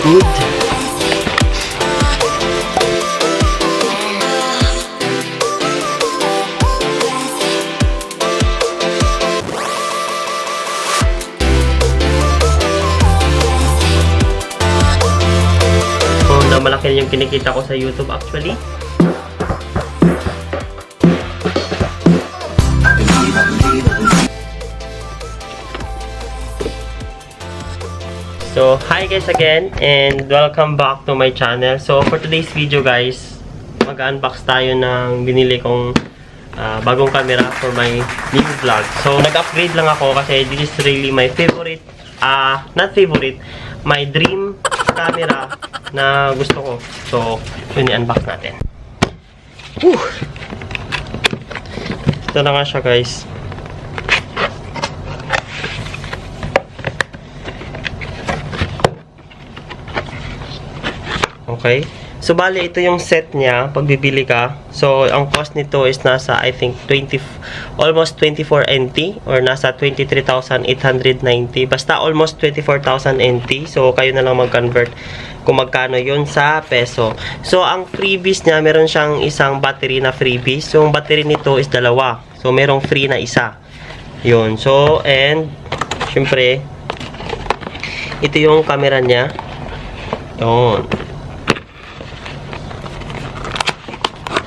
good. Na malaki yung kinikita ko sa YouTube actually. So, hi guys again and welcome back to my channel. So, for today's video guys, mag-unbox tayo ng binili kong bagong camera for my new vlog. So, nag-upgrade lang ako kasi this is really my favorite, not favorite, my dream camera na gusto ko. So, yun i-unbox natin. Whew! Ito na nga siya guys. Okay. So, bali, ito yung set niya pag bibili ka. So, ang cost nito is nasa, I think, almost 24 NT or nasa 23,890. Basta almost 24,000 NT. So, kayo na lang mag-convert kung magkano yun sa peso. So, ang freebies niya, meron siyang isang battery na freebies. So, yung battery nito is dalawa. So, merong free na isa. Yun. So, and, syempre, ito yung camera niya. Yun.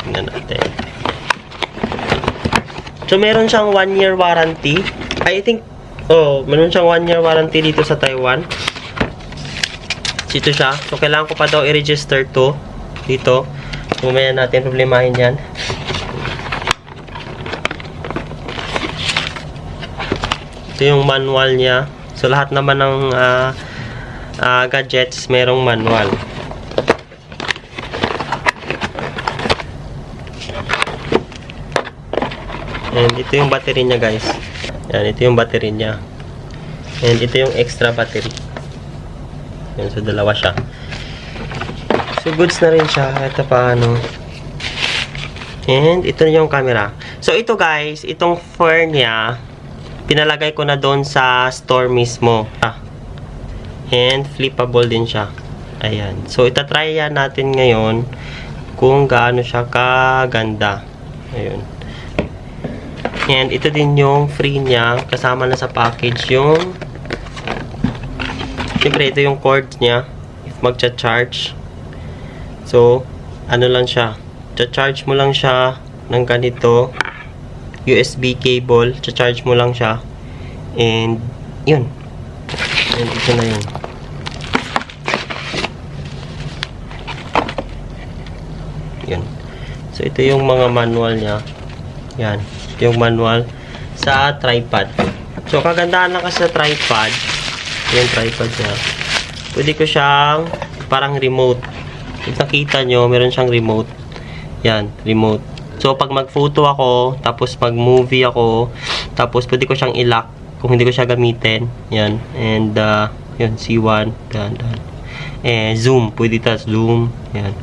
Tingnan natin. So, meron siyang 1 year warranty. I think, meron siyang 1 year warranty dito sa Taiwan. Dito siya. So, kailangan ko pa daw i-register to dito. So, mamaya natin problemahin yan. Ito yung manual niya. So, lahat naman ng gadgets merong manual. And ito yung battery niya guys. Yan, ito yung battery niya. And ito yung extra battery. Yan, so dalawa siya. So goods na rin siya. Ito pa ano. And ito yung camera. So ito guys, itong fur niya, pinalagay ko na doon sa store mismo. And flippable din siya. Ayan. So itatry yan natin ngayon kung gaano siya kaganda. Ayun. And ito din yung free niya. Kasama na sa package yung siyempre ito yung cord niya. If magcha-charge. So, ano lang siya. Cha-charge mo lang siya ng ganito. USB cable. Cha-charge mo lang siya. And, yun. And ito na yun. Yun. So, ito yung mga manual niya. Yan. Yung manual sa tripod. So, kagandahan lang kasi sa tripod. Yung tripod niya. Pwede ko siyang parang remote. If nakita nyo, meron siyang remote. Yan, remote. So, pag mag-photo ako, tapos mag-movie ako, tapos pwede ko siyang i-lock kung hindi ko siya gamitin. Yan. And, yun, C1. Yan. Zoom. Pwede tas zoom. Yan.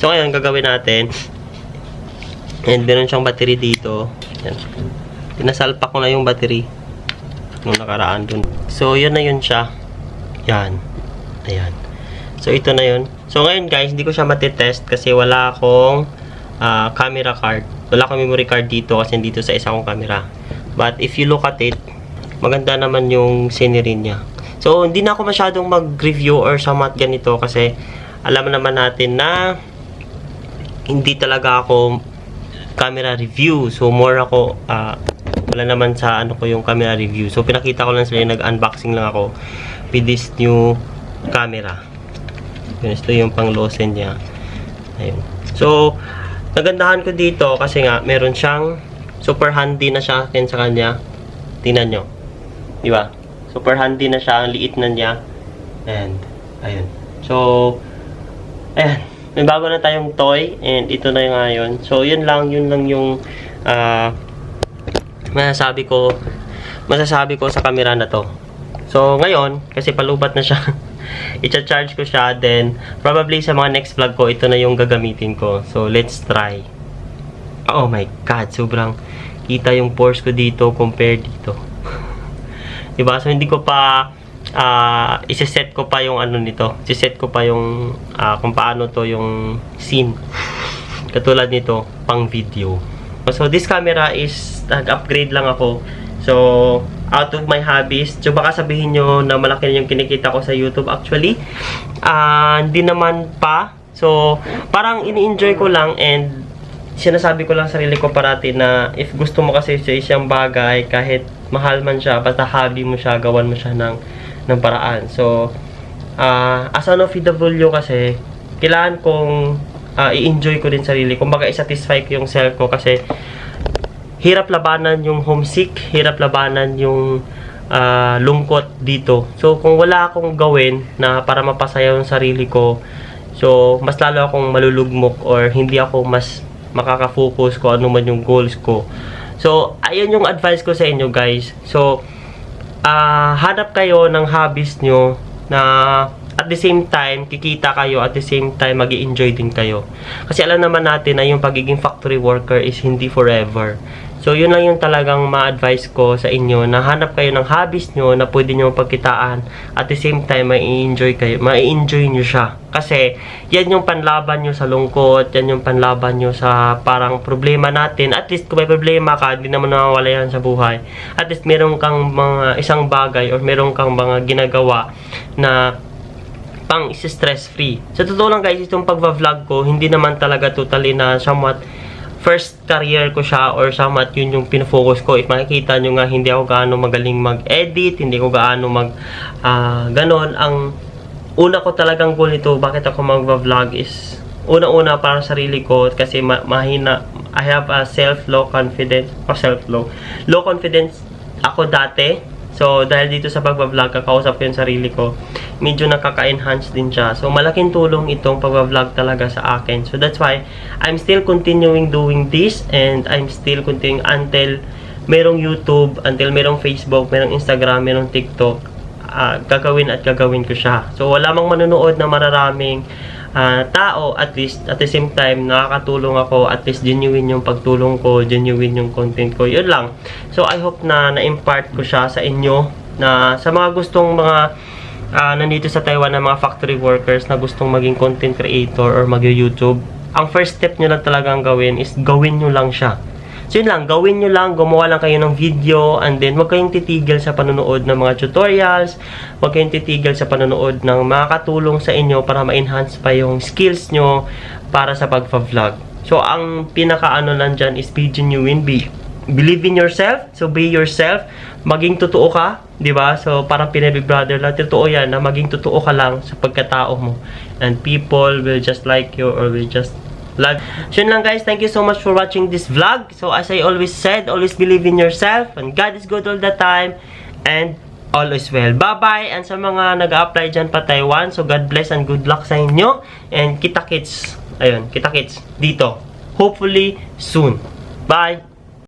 So, ngayon, gagawin natin. And meron siyang battery dito. Yan. Pinasalpak ko na yung battery nung nakaraan dun. So, yun na yun siya. Yan. Ayan. So, ito na yun. So, ngayon guys, hindi ko siya matitest kasi wala akong camera card. Wala akong memory card dito kasi dito sa isa kong camera. But, if you look at it, maganda naman yung scenery niya. So, hindi na ako masyadong mag-review or samat ganito kasi alam naman natin na hindi talaga ako camera review. So, more ako, wala naman sa ano ko yung camera review. So, pinakita ko lang sila, nag-unboxing lang ako with this new camera. Yun, ito yung pang-losen niya. Ayun. So, nagandahan ko dito kasi nga, meron siyang super handy na siya sa kanya. Tingnan nyo. Diba? Super handy na siya. Ang liit na niya. And, ayun. So, ayan. May bago na tayong toy and ito na yung ngayon. So, yun lang yung masasabi ko sa camera na to. So, ngayon, kasi palubat na siya, i-charge ko siya, then probably sa mga next vlog ko, ito na yung gagamitin ko. So, let's try. Oh my God, sobrang kita yung pores ko dito compared dito. Diba? So, hindi ko pa Isa-set ko pa yung ano nito. Isa-set ko pa yung kung paano to yung scene. Katulad nito, pang video. So, this camera is nag-upgrade lang ako. So, out of my hobbies. So, baka sabihin nyo na malaki na yung kinikita ko sa YouTube. Actually, hindi naman pa. So, parang ini-enjoy ko lang and sinasabi ko lang sarili ko parati na if gusto mo kasi sa isang bagay, kahit mahal man siya, basta hobby mo siya, gawan mo siya ng paraan. So, as an OFW kasi, kailangan kong i-enjoy ko din sarili. Kumbaga, i-satisfy ko yung self ko kasi hirap labanan yung homesick, hirap labanan yung lungkot dito. So, kung wala akong gawin na para mapasaya yung sarili ko, so, mas lalo akong malulugmok or hindi ako mas makaka-focus ko ano man yung goals ko. So, ayun yung advice ko sa inyo, guys. So, hanap kayo ng hobbies nyo na at the same time, kikita kayo, at the same time, mag-i-enjoy din kayo. Kasi alam naman natin na yung pagiging factory worker is hindi forever. So, yun lang yung talagang ma-advise ko sa inyo, na hanap kayo ng hobbies nyo na pwede nyo pagkitaan, at the same time, mai-enjoy kayo, mai-enjoy nyo siya. Kasi, yan yung panlaban nyo sa lungkot, yan yung panlaban nyo sa parang problema natin. At least, kung may problema ka, hindi naman nawawala yan sa buhay. At least, meron kang mga isang bagay, or meron kang mga ginagawa na pang stress free. Sa totoo lang guys, itong pagva-vlog ko, hindi naman talaga totally na somewhat first career ko siya or somewhat yun yung pinafocus ko. If makikita nyo nga, hindi ako gaano magaling mag-edit, hindi ko gaano ganon. Ang una ko talagang goal nito, bakit ako mag-vlog is, una-una para sa sarili ko, kasi mahina, I have a low confidence ako dati. So, dahil dito sa pagbablog, kakausap ko yung sarili ko, medyo nakaka-enhance din siya. So, malaking tulong itong pagbablog talaga sa akin. So, that's why, I'm still continuing doing this, and I'm still continuing until merong YouTube, until merong Facebook, merong Instagram, merong TikTok, gagawin at gagawin ko siya. So, wala mang manonood na mararaming tao, at least, at the same time, nakakatulong ako, at least genuine yung pagtulong ko, genuine yung content ko, yun lang. So, I hope na na-impart ko siya sa inyo, na sa mga gustong mga nandito sa Taiwan na mga factory workers na gustong maging content creator or mag-YouTube, ang first step nyo lang talagang gawin is gawin nyo lang siya. So yun lang, gawin nyo lang, gumawa lang kayo ng video, and then huwag kayong titigil sa panonood ng mga tutorials, huwag kayong titigil sa panonood ng makakatulong sa inyo para ma-enhance pa yung skills nyo para sa pagpa-vlog. So ang pinaka-ano lang dyan is be genuine, believe in yourself, so be yourself, maging totoo ka, di ba? So parang Big Brother lang, totoo yan, na maging totoo ka lang sa pagkatao mo. And people will just like you or will just vlog. So yun lang guys, thank you so much for watching this vlog. So as I always said, always believe in yourself, and God is good all the time, and all is well. Bye bye. And sa mga nag-a-apply dyan pa Taiwan, so God bless and good luck sa inyo, and kita-kits, ayun, kita-kits dito, hopefully soon. Bye.